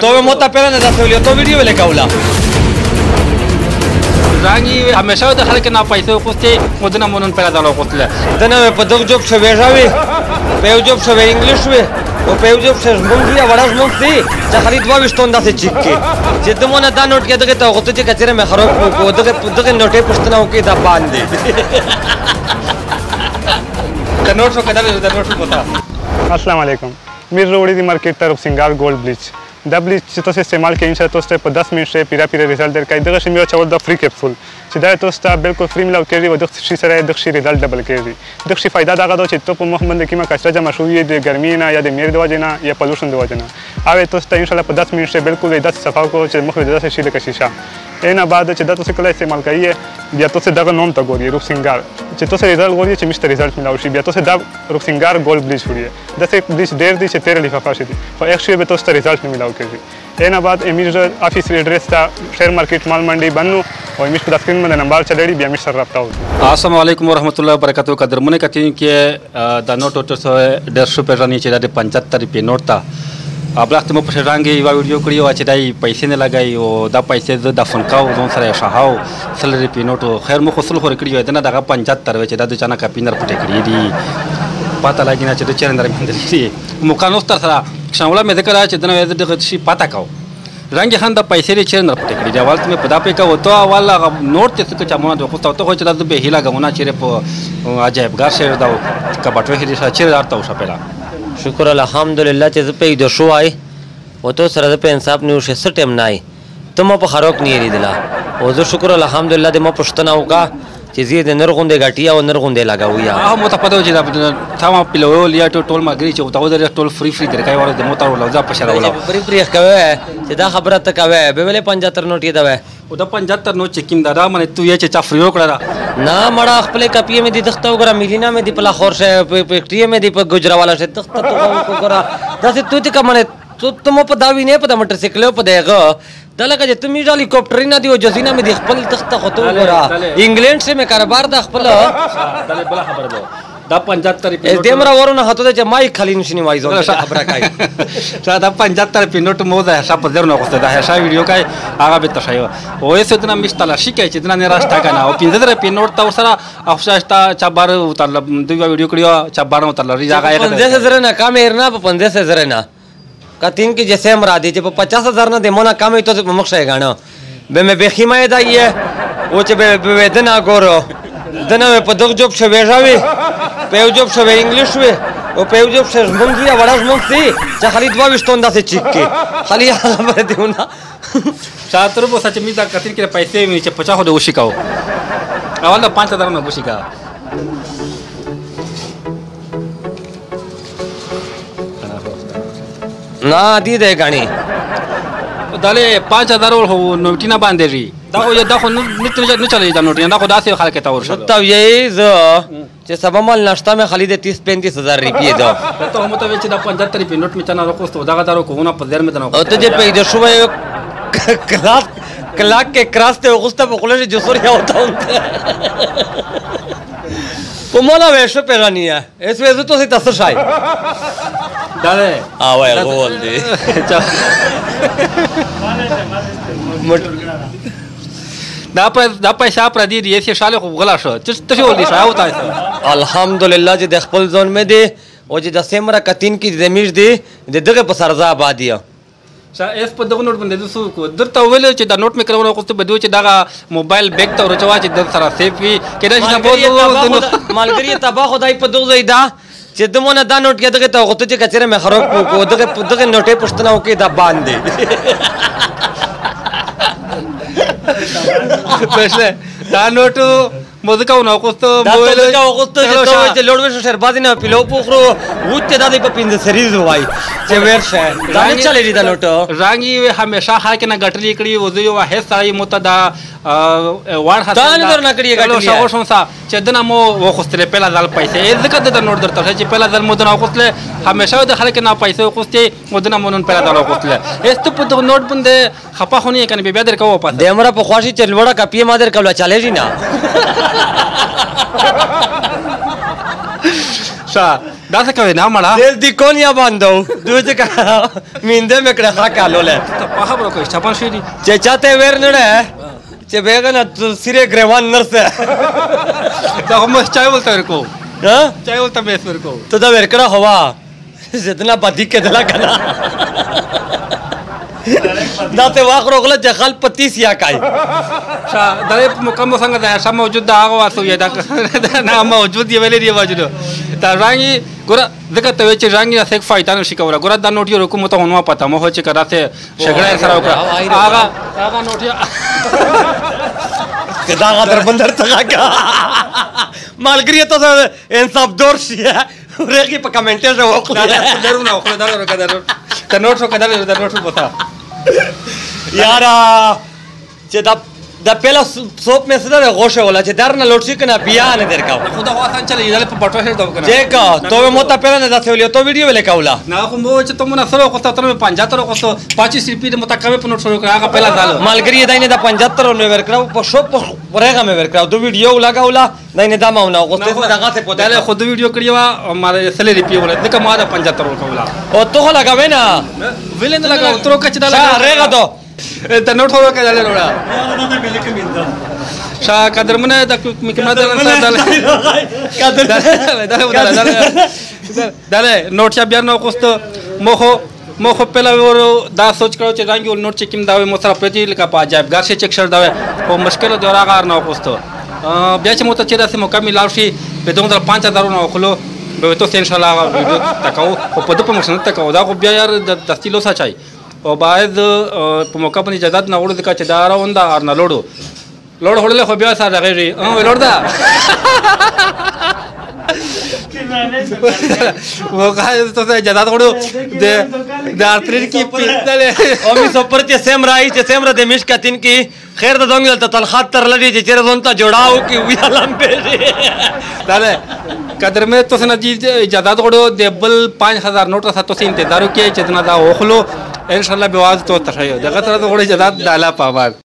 تو موتا پیرانه دا سویلیو تو ویډیو ولې کوله رانګي همیشه د خلک نه پیسې خوستي مودنه مونږ پیدا دالو خوستله دنه په دغه جوب شوي راوي په یو جوب شوي انګلیش وي او په یو جوب شوي مونږ یا وړاز مونږ دي چې خالد 22 ټون داسې چیک کې چې دمونه دا نوٹ کې دغه ته غوته چې کچره مې خراب کو دغه نوټې پښتنه وکي دا باندې د نوٹ شو کدل د نوٹ شو پتا अस्सलाम वालेकुम मीर रोड़ी दी मार्केट तरफ सिंगार गोल्ड ब्लीच द ब्लीच तो से इस्तेमाल के इंशा तो से 10 मिनट से पीरा रिजल्ट दर का दगश मियो चवल द फ्री कैप्सूल सिदा तो स्टा बिल्कुल फ्री मिलाव केरी व दक्षी सरे दक्षी रिजल्ट डबल केरी दक्षी फायदा दागा दो चित्तो प मोहम्मद की मा कचरा जमा शुई दे गर्मी ना या दे मेर दवा जना या पोल्यूशन दवा जना आवे तो स्टा इंशाल्लाह 10 मिनट से बिल्कुल 10 सफा को चे मुख दे से शीले का शीशा एना बाद चे द तो से कला इस्तेमाल करिए बिया तो से दगा नोम त गोरी रूप सिंगार चे तो से रिजल्ट गोरी चे मिस्टर रिजल्ट मिलाव शी बिया तो से द रूप सिंगार गोल्ड ब्लीच हुई है दसे ब्लीच देर दी चे तेरे लिफाफा शी दी और एक शी बे तो से रिजल्ट मिलाव केरी एना बाद एमिज ऑफिस एड्रेस था शेयर मार्केट माल मंडी बन्नू और एमिज पर स्क्रीन में नंबर चलेड़ी बिया मिस्टर रब्ता हो अस्सलाम वालेकुम वरहमतुल्लाहि वबरकातुहू कदरमुने कती के द नोट तो 150 रुपये रानी चे द 75 रुपये नोट था अब्लाख तुम पशरांगे युवा वीडियो करी हो दाई पैसे ने लगाई वो दा पैसे द फनकाओ जोन सर शाहाओ सैलरी पे नोट खैर मु खसल हो करी हो इतना दागा 75 वे दा दुचाना का पिनर पटे करी दी पता लगी ना चे चेंदर मिंदली मुकानो सरा शावला में देखा चे दना वे शी पता काओ रंगे खान दा पैसे रे चेंदर पटे करी जवाल तुम्हें पता पे का वो तो वाला नोट ते के चामना तो होता हो चे दा बे हिला गवना चेरे प अजैब गार से दा का बटवे हिरी सा चेरे दारता उसा पेला शुक्र अल्हम्दुलिल्लाह چې په دې شو آی او ته سره په انصاف نیو شه سټم نه آی ته مو په خروق نه لیدلا او زه شکر الحمدلله د مو پښتنه وکا چې زی د نرغوندې غټیا او نرغوندې لگاویا مو ته پته و چې دا تھا ما پیلو لیا ټول ما غری چې او دا ټول فری فری درکای ور د مو ته ولو ځا پښره ولو فری فری کوي چې دا خبره ته کوي به ولې 75 نوټي دا وای او دا 75 نو چکیم دا منه تو یې چې چا فری وکړه ना मड़ा खपले कपिए में दी दख्ता वगैरह मिलीना में दी पला खोरसे पेक्टिए में दी प गुजरा वाला से दख्ता तो वगैरह दसे तू ती का माने तुम प दावी ने पता मोटरसाइकिल प देगा दला का जे तुम हेलीकॉप्टर ना दी जजीना में दी खपल दख्ता खतो वगैरह इंग्लैंड से में कारोबार द खपल दले बला खबर दो दा 75 रुपये देमरा वरून हातो दे माई खाली नशिनी वाइजो खबर काय दा 75 रुपये नोट मोदा हिसाब दर न कोस्ता दा हिसाब वीडियो काय आगा बे तशायो ओ एसे तना मिस्ताला शिकाय चे तना ने रास्ता का ना ओ 75 रुपये नोट ता सरा अफसास्ता चाबार उतारला दुवा वीडियो करियो चाबार उतारला री जागा एक 50 जरे ना काम हेरना 50 जरे ना का तीन की जैसे हम रादी चे 50,000 ना दे मोना काम तो मकसद गाना बे में बेखिमा है दा ये ओ चे बे वेदना गोरो दना पे दग जॉब शवे रावी पे जॉब शवे इंग्लिश वे ओ पे जॉब से मंगी या वड़ास मंगती जा खाली 22 टन दा से चिक के खाली खबर देऊ ना सातर बो सच मी दा कतिर के पैसे नीचे 50 हो दे उशिकाओ आवाला 5000 ना उशिका ना दी दे गाणी दाले 5000 हो नोटिना बांधे री दाखो ये दाखो न चले जा नोटिना दाखो दासे खाल के तावर मतलब यही ज जे सब माल नाश्ता में खाली दे 30-35,000 रुपये दो तो हम तो वेचे दा 75 रुपये नोट में चना रखो तो दागा दारो को ना पदेर में दना और तुझे पे इधर सुबह क्लाक के क्रास्ते गुस्ता बकुले से जोसरिया होता हूं कुमला वैसे पे गानी है इस वजह तो से तसशाई दाले आवे बोल दे دا पैसा پر دی یہ شاله خو غلا شو ته ولې شاو تاسو الحمدلله چې د خپل ځون مې دی او چې د سیمره کتین کې زمیر دی د دغه په سرزا آبادیا شا اس په دغه نوٹ باندې سو کو درته ویل چې دا نوٹ مې کړو خو ته بدو چې دا موبایل بیگ ته ورچوا چې د سره سیف وي کله چې بوزو مالګری تبا خدای په دغه زیدا چې دمونه دا نوٹ کې دغه ته غوته چې کچره مې خراب کو دغه نوټې پښتنه وکي دا باندې پسله دا نوټو مودکاو نو کوستو موبایل دا کوستو چې لوړ شهر باندې نه پیلو پوخرو وته د په پیند سریز وای چې ورشه دا نه چلې دا نوټو رانګي همیشه خا کې نه غټري کړی و یو هیڅ سړی متدا وړ حسن دا نه درنه کړی غټري شاو شون سا چې دنه مو وخستله پهلا ځل پیسې ځکه د نوټ درته چې پهلا ځل مو دنه وخستله همیشه د خلک نه پیسې وخستي مودنه مونږ پهلا ځل وخستله است په د نوټ باندې خپه خونی کنه بیا در کوو پات دمره په خواشي چل وړه کپی مادر کوله چالې جی نه شا دا څه کوي نه مړه دل دی کونیا باندو دوی کا مینده مکړه ښه کالوله ته په خبرو کوي چپن شي دي چې چاته ور نه چې بیگنه سیره گریوان نرسه دا هم چای ولته ورکو ها چای ولته مې ورکو ته دا ورکړه هوا زدنا پدې کېدلا کنه دا ته واخروغله چې خل پتیس یا کای شا دا په مکمل څنګه دا شمه موجود دا هغه واسو یا دا نه موجود دی ویلې دی موجود دا رانګي ګور دغه ته چې رانګي اسه فائدہ نشي کوله ګور دا نوټي حکومت ته ونو پته مو چې کراته شګړې سره وکړه هغه نوټي کدا غدر بندر څنګه کا مالګری ته انصاف دور شي ورګي په کمنټ وکړه درونه خو دا ورکړه ته نوټ شو کده دا نوټ وتا یارا چې دا پهلا سوپ مې سره غوښه ولا چې درنه لوټ شي کنه بیا نه درکاو خدا واسان چلے یاله په پټو هر دا کنه دیکھا تو مو ته پهلا نه دا څه تو ویډیو ولې کاولا نه خو مو چې ته مونږ سره کوته تر 75 کو 25 روپیه متکمه په نوټ شروع کړه هغه پهلا دالو مالګری داینه دا 75 مې ورکړو په شو په ورغه مې ورکړو دو ویډیو لگاولا داینه دا ماونه غوسته دغه ته په داله خود ویډیو کړی وا ماره سلی روپیه ولا دغه ما دا 75 ورکولا او ته لگاوې نه ویلې نه لگاو تر کچ دا رغه دو ته نوټ هو کړه داله وړا شا قدرمنه د میکمه داله نوټ چا بیا نو کوست مخه پهلا ور دا سوچ کړو چې رنګ ول نوټ چکیم دا مو سره پېتی لکه په عجایب ګر شي چک شر دا او مشکل دورا غار نه کوست بیا چې مو ته چې داسې مکمل لاوشي په 2005 نو خلو به تو ان شاء الله ویډیو تکاو او په دغه مشن تکاو دا خو بیا یار د دستیلو سچای او باید په موقع باندې اجازه نه وړو د کچ دا راوندا ار نه لوړو لوړ هړله خو بیا سره غیري لوړ دا وقایز ته اجازه وړو د ارتری کی پیدله او می سپر چې سیم راي چې سیم را د مشکاتین کی خیر د دونګل ته تلخات تر لري چې چیرې زون ته جوړاو کی ویالم به داله قدر میں تو سن جی اجازه وړو د بل 5000 نوټ سره تو انتظار کې چې دنا دا اوخلو ان شاء الله بواز تو تخیو دغه تر وړو اجازه دالا پامار